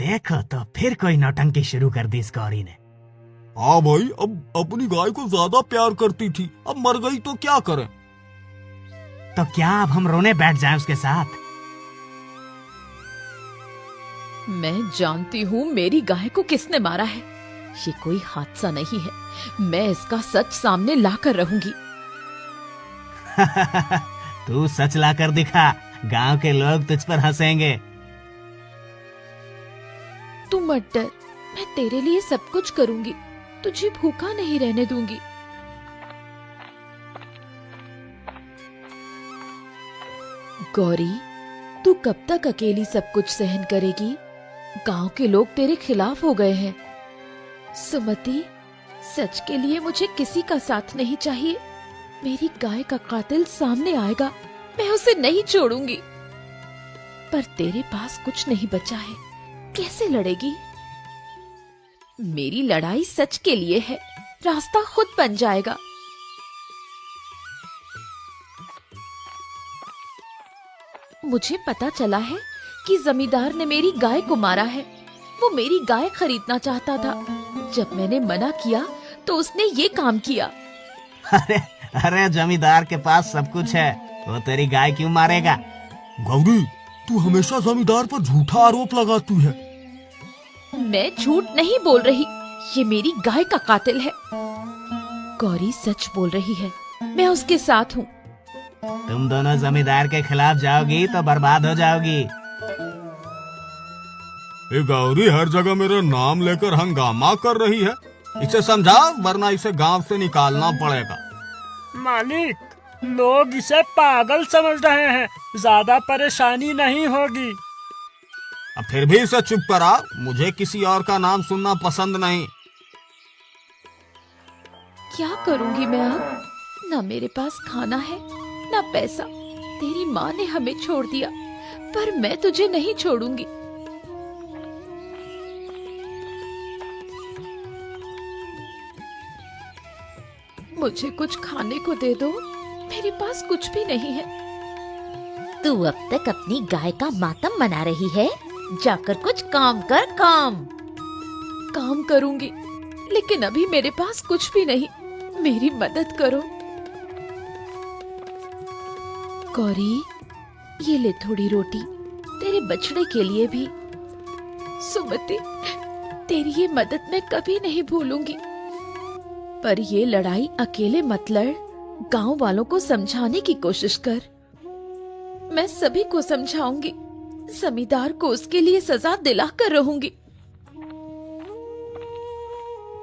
देखो तो फिर कोई नौटंकी शुरू कर दी इस गौरी ने। हाँ भाई, अब अपनी गाय को ज्यादा प्यार करती थी, अब मर गई तो क्या करें। तो क्या अब हम रोने बैठ जाएं उसके साथ? मैं जानती हूँ मेरी गाय को किसने मारा है। ये कोई हादसा नहीं है। मैं इसका सच सामने लाकर रहूंगी। तू सच ला कर दिखा, गांव के लोग तुझ पर हंसेंगे। तू मत डर, मैं तेरे लिए सब कुछ करूंगी। तुझे भूखा नहीं रहने दूंगी। गौरी, तू कब तक अकेली सब कुछ सहन करेगी? गांव के लोग तेरे खिलाफ हो गए हैं। सुमति, सच के लिए मुझे किसी का साथ नहीं चाहिए। मेरी गाय का कातिल सामने आएगा, मैं उसे नहीं छोड़ूंगी। पर तेरे पास कुछ नहीं बचा है, कैसे लड़ेगी? मेरी लड़ाई सच के लिए है, रास्ता खुद बन जाएगा। मुझे पता चला है कि जमींदार ने मेरी गाय को मारा है। वो मेरी गाय खरीदना चाहता था। जब मैंने मना किया तो उसने ये काम किया। अरे अरे, जमींदार के पास सब कुछ है, वो तेरी गाय क्यों मारेगा? गौरी, तू हमेशा जमींदार पर झूठा आरोप लगाती है। मैं झूठ नहीं बोल रही, ये मेरी गाय का कातिल है। गौरी सच बोल रही है, मैं उसके साथ हूँ। तुम दोनों जमींदार के खिलाफ जाओगी तो बर्बाद हो जाओगी। ये गौरी हर जगह मेरा नाम लेकर हंगामा कर रही है। इसे समझा, वरना इसे गांव से निकालना पड़ेगा। मालिक, लोग इसे पागल समझ रहे हैं, ज्यादा परेशानी नहीं होगी। अब फिर भी इसे चुप करा, मुझे किसी और का नाम सुनना पसंद नहीं। क्या करूंगी मैं अब? ना मेरे पास खाना है, ना पैसा। तेरी माँ ने हमें छोड़ दिया, पर मैं तुझे नहीं छोड़ूंगी। मुझे कुछ खाने को दे दो, मेरे पास कुछ भी नहीं है। तू अब तक अपनी गाय का मातम मना रही है, जाकर कुछ काम कर। काम करूंगी, लेकिन अभी मेरे पास कुछ भी नहीं। मेरी मदद करो। गौरी, ये ले थोड़ी रोटी, तेरे बछड़े के लिए भी। सुमति, तेरी ये मदद मैं कभी नहीं भूलूंगी। पर ये लड़ाई अकेले मत लड़, गांव वालों को समझाने की कोशिश कर। मैं सभी को समझाऊंगी, जमींदार को उसके लिए सजा दिलाकर रहूंगी।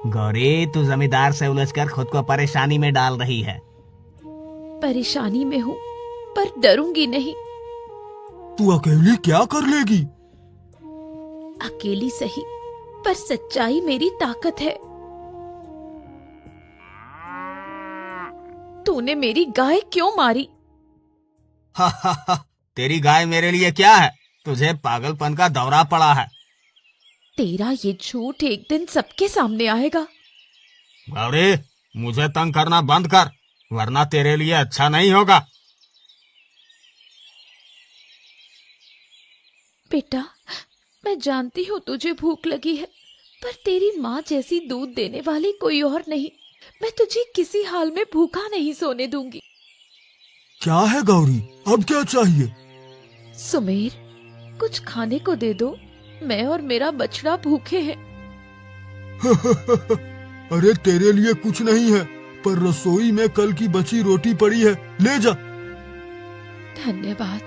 गौरी, तू जमींदार से उलझकर खुद को परेशानी में डाल रही है। परेशानी में हूँ, पर डरूंगी नहीं। तू अकेली क्या कर लेगी? अकेली सही, पर सच्चाई मेरी ताकत है। तूने मेरी गाय क्यों मारी? हा हा हा, तेरी गाय मेरे लिए क्या है? तुझे पागलपन का दौरा पड़ा है। तेरा ये झूठ एक दिन सबके सामने आएगा। गौरी, मुझे तंग करना बंद कर, वरना तेरे लिए अच्छा नहीं होगा। बेटा, मैं जानती हूँ तुझे भूख लगी है, पर तेरी माँ जैसी दूध देने वाली कोई और नहीं। मैं तुझे किसी हाल में भूखा नहीं सोने दूंगी। क्या है गौरी, अब क्या चाहिए? सुमेर, कुछ खाने को दे दो, मैं और मेरा बछड़ा भूखे हैं। अरे तेरे लिए कुछ नहीं है, पर रसोई में कल की बची रोटी पड़ी है, ले जा। धन्यवाद,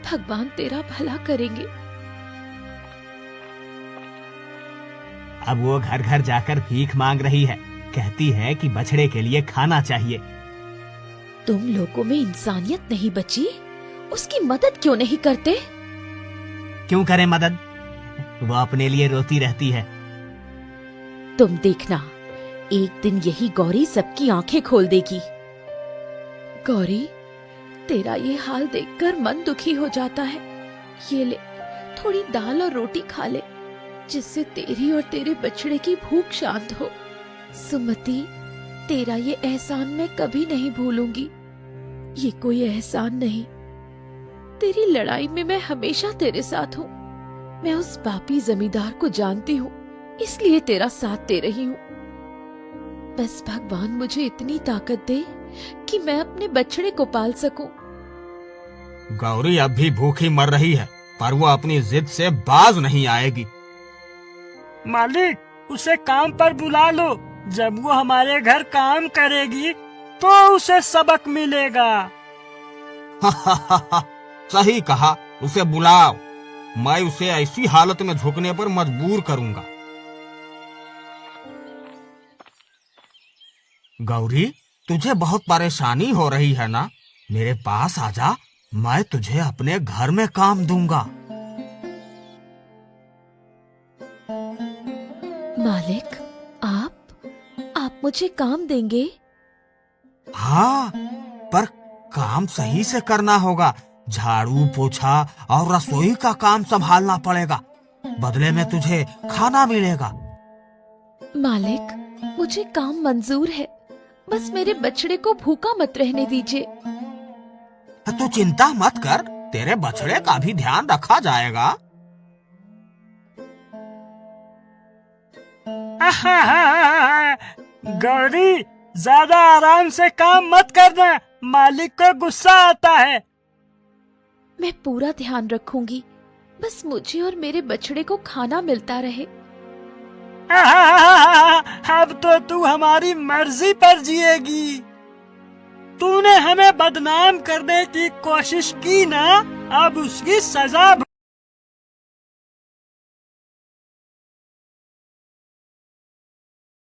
भगवान तेरा भला करेंगे। अब वो घर घर जाकर भीख मांग रही है, कहती है कि बछड़े के लिए खाना चाहिए। तुम लोगों में इंसानियत नहीं बची, उसकी मदद क्यों नहीं करते? क्यों करें मदद? वो अपने लिए रोती रहती है। तुम देखना, एक दिन यही गौरी सबकी आंखें खोल देगी। गौरी, तेरा ये हाल देखकर मन दुखी हो जाता है। ये ले, थोड़ी दाल और रोटी खा ले, जिससे तेरी और तेरे बछड़े की भूख शांत हो। सुमति, तेरा ये एहसान मैं कभी नहीं भूलूंगी। ये कोई एहसान नहीं, तेरी लड़ाई में मैं हमेशा तेरे साथ हूँ। मैं उस पापी जमींदार को जानती हूँ, इसलिए तेरा साथ दे रही हूँ। बस भगवान मुझे इतनी ताकत दे कि मैं अपने बछड़े को पाल सकूं। गौरी अब भी भूखी मर रही है, पर वो अपनी जिद से बाज नहीं आएगी। मालिक, उसे काम पर बुला लो। जब वो हमारे घर काम करेगी तो उसे सबक मिलेगा। सही कहा, उसे बुलाओ। मैं उसे ऐसी हालत में झुकने पर मजबूर करूंगा। गौरी, तुझे बहुत परेशानी हो रही है ना? मेरे पास आजा, मैं तुझे अपने घर में काम दूंगा। मालिक, आप मुझे काम देंगे? हाँ, पर काम सही से करना होगा। झाड़ू पोछा और रसोई का काम संभालना पड़ेगा। बदले में तुझे खाना मिलेगा। मालिक, मुझे काम मंजूर है, बस मेरे बछड़े को भूखा मत रहने दीजिए। तू चिंता मत कर, तेरे बछड़े का भी ध्यान रखा जाएगा। गौरी, ज्यादा आराम से काम मत करना, मालिक को गुस्सा आता है। मैं पूरा ध्यान रखूंगी, बस मुझे और मेरे बछड़े को खाना मिलता रहे। अब तो तू हमारी मर्जी पर जिएगी। तूने हमें बदनाम करने की कोशिश की ना, अब उसकी सजा